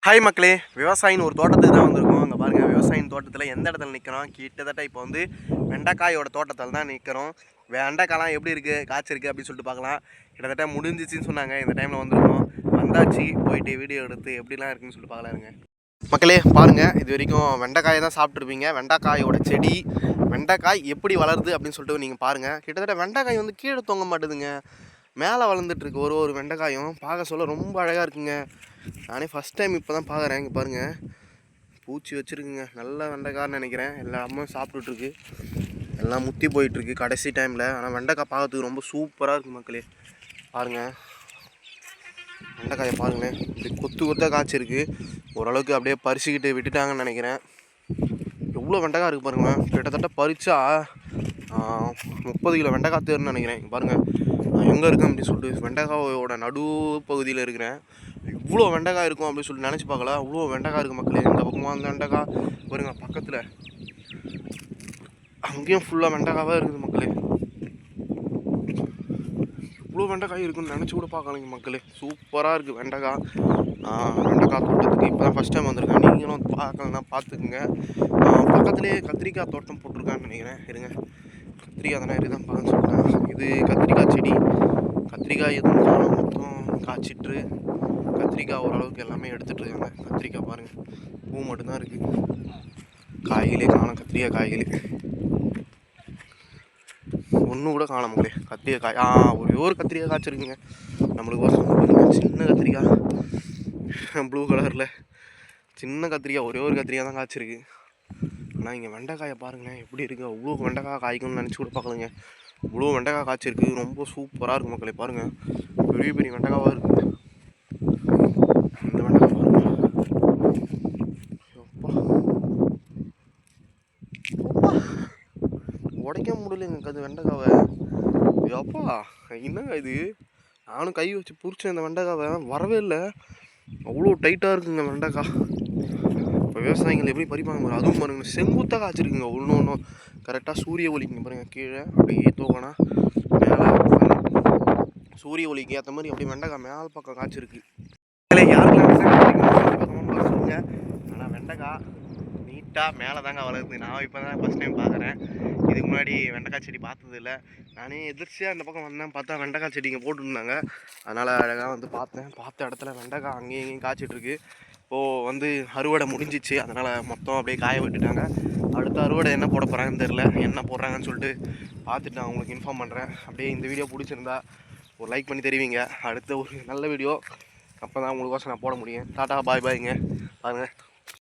Hi மக்களே, விவசாயின்னு ஒரு தோட்டத்துக்கு தான் வந்திருக்கோம். அங்கே பாருங்கள், விவசாயின் தோட்டத்தில் எந்த இடத்துல நிற்கிறோம், கிட்டத்தட்ட இப்போ வந்து வெண்டைக்காயோட தோட்டத்தில் தான் நிற்கிறோம். வெண்டைக்காய்லாம் எப்படி இருக்குது, காய்ச்சிருக்கு அப்படின்னு சொல்லிட்டு பார்க்கலாம். கிட்டத்தட்ட முடிஞ்சிச்சின்னு சொன்னாங்க. இந்த டைமில் வந்திருக்கோம், வந்தாச்சு. போயிட்டு வீடியோ எடுத்து எப்படிலாம் இருக்குன்னு சொல்லிட்டு பார்க்கலாருங்க. மக்களே பாருங்கள், இது வரைக்கும் வெண்டைக்காயை தான் சாப்பிட்ருப்பீங்க. வெண்டைக்காயோட செடி, வெண்டைக்காய் எப்படி வளருது அப்படின்னு சொல்லிட்டு நீங்கள் பாருங்கள். கிட்டத்தட்ட வெண்டைக்காய் வந்து கீழே தொங்க மாட்டுதுங்க, மேலே வளர்ந்துட்டுருக்கு. ஒரு வெண்டைக்காயும் பார்க்க சொல்ல ரொம்ப அழகாக இருக்குங்க. நானே ஃபஸ்ட் டைம் இப்போ தான் பார்க்குறேன். இங்கே பாருங்கள், பூச்சி வச்சுருக்குங்க. நல்ல வெண்டைக்காய்னு நினைக்கிறேன். எல்லாமே சாப்பிட்டுட்ருக்கு, எல்லாம் முத்தி போயிட்டுருக்கு கடைசி டைமில். ஆனால் வெண்டைக்காய் பார்க்கறதுக்கு ரொம்ப சூப்பராக இருக்குது மக்களே. பாருங்கள், வெண்டைக்காயை பாருங்களேன், இப்படி கொத்து கொத்தாக காய்ச்சிருக்கு. ஓரளவுக்கு அப்படியே பறிச்சுக்கிட்டு விட்டுட்டாங்கன்னு நினைக்கிறேன். எவ்வளோ வெண்டைக்காய் இருக்குது பாருங்கள். கிட்டத்தட்ட பறிச்சா 30 கிலோ வெண்டைக்காய் தேர்ன்னு நினைக்கிறேன். பாருங்கள், நான் எங்கே இருக்கேன் அப்படின்னு சொல்லிட்டு வெண்டைக்காயோட நடு பகுதியில் இருக்கிறேன். இவ்வளோ வெண்டைக்காய் இருக்கும் அப்படின்னு சொல்லிட்டு நினச்சி பார்க்கல. அவ்வளோ வெண்டைக்காய் இருக்குது மக்களே. இந்த பக்கமாக அந்த வெண்டைக்காய் பாருங்க, பக்கத்தில் அங்கேயும் ஃபுல்லாக வெண்டைக்காவாக இருக்குது மக்களே. இவ்வளோ வெண்டைக்காய் இருக்குன்னு நினச்சி கூட பார்க்கலைங்க மக்களே. சூப்பராக இருக்குது வெண்டைக்காய். வெண்டைக்காய் தோட்டத்துக்கு இப்போ தான் ஃபஸ்ட் டைம் வந்திருக்கேன். நீங்களும் பார்க்கலன்னா பார்த்துக்குங்க. பக்கத்துலேயே கத்திரிக்காய் தோட்டம் போட்டிருக்கான்னு நினைக்கிறேன். இருங்க, கத்திரிக்காய் தானே இருக்குதான் பார்க்க சொல்கிறேன். இது கத்திரிக்காய் செடி. கத்திரிக்காய் எதுவும் காணும், மொத்தம் காய்ச்சிட்டு கத்திரிக்காய் ஓரளவுக்கு எல்லாமே எடுத்துகிட்டு இருக்காங்க. கத்திரிக்காய் பாருங்கள், பூ மட்டும்தான் இருக்குது, காய்களே காணும். கத்திரிக்காய் காய்களே ஒன்றும் கூட காண முடியல. கத்திரிக்காய் ஒரே ஒரு கத்திரிக்காய் காய்ச்சிருக்குங்க நம்மளுக்கு. சின்ன கத்திரிக்காய், ப்ளூ கலரில் சின்ன கத்திரிக்காய், ஒரே ஒரு கத்திரிக்காய் தான் காய்ச்சிருக்கு. ஆனால் இங்கே வெண்டைக்காயை பாருங்களேன் எப்படி இருக்குது. அவ்வளோ வெண்டைக்காய் காய்க்கும்னு நினச்சி கூட பார்க்கலங்க. இவ்வளோ வெண்டைக்காய் காய்ச்சிருக்கு, ரொம்ப சூப்பராக இருக்குது மக்களே. பாருங்கள், பெரிய பெரிய வெண்டைக்காவாக இருக்குது. இந்த வெண்டைக்காய் பாருங்கள், உடைக்க முடியலைங்க அது வெண்டைக்காவை. அப்பா என்னங்க இது, நானும் கை வச்சு பிடிச்சேன் இந்த வெண்டைக்காவை, வரவே இல்லை. அவ்வளோ டைட்டாக இருக்குங்க வெண்டைக்காய். இப்போ விவசாயிகள் எப்படி பறிப்பாங்க பாருங்க. அதுவும் பாருங்க, செங்குத்தாக காய்ச்சிருக்குங்க ஒன்று ஒன்றும். கரெக்டாக சூரிய ஒளிக்குங்க பாருங்கள், கீழே அப்படியே தூக்கினா மேலே சூரிய ஒளிக்கு ஏற்ற மாதிரி அப்படியே வெண்டைக்காய் மேலே பக்கம் காய்ச்சிருக்கு. யாருக்கெல்லாம் சொல்லுங்க. ஆனால் வெண்டைக்காய் நீட்டாக மேலே தாங்க வளருது. நான் இப்போ தான் ஃபஸ்ட் டைம் பார்க்குறேன். இதுக்கு முன்னாடி வெண்டைக்காய் செடி பார்த்ததில்ல. நானே எதிர்ச்சியாக இந்த பக்கம் வந்தேன், பார்த்தா வெண்டைக்காய் செடி இங்கே போட்டுருந்தாங்க. அதனால் அழகாக வந்து பார்த்தேன். பார்த்த இடத்துல வெண்டைக்காய் அங்கேயும் இங்கேயும் காய்ச்சிட்ருக்கு. இப்போது வந்து அறுவடை முடிஞ்சிச்சு, அதனால் மொத்தம் அப்படியே காய விட்டுட்டாங்க. அடுத்த அறுவடை என்ன போட போகிறாங்கன்னு தெரில. என்ன போடுறாங்கன்னு சொல்லிட்டு பார்த்துட்டு நான் உங்களுக்கு இன்ஃபார்ம் பண்ணுறேன். அப்படியே இந்த வீடியோ பிடிச்சிருந்தா ஒரு லைக் பண்ணி தெரிவிங்க. அடுத்த ஒரு நல்ல வீடியோ அப்போ தான் உங்களுக்கோசம் நான் போட முடியும். டாட்டா பாய் பாய்ங்க. பாருங்கள்.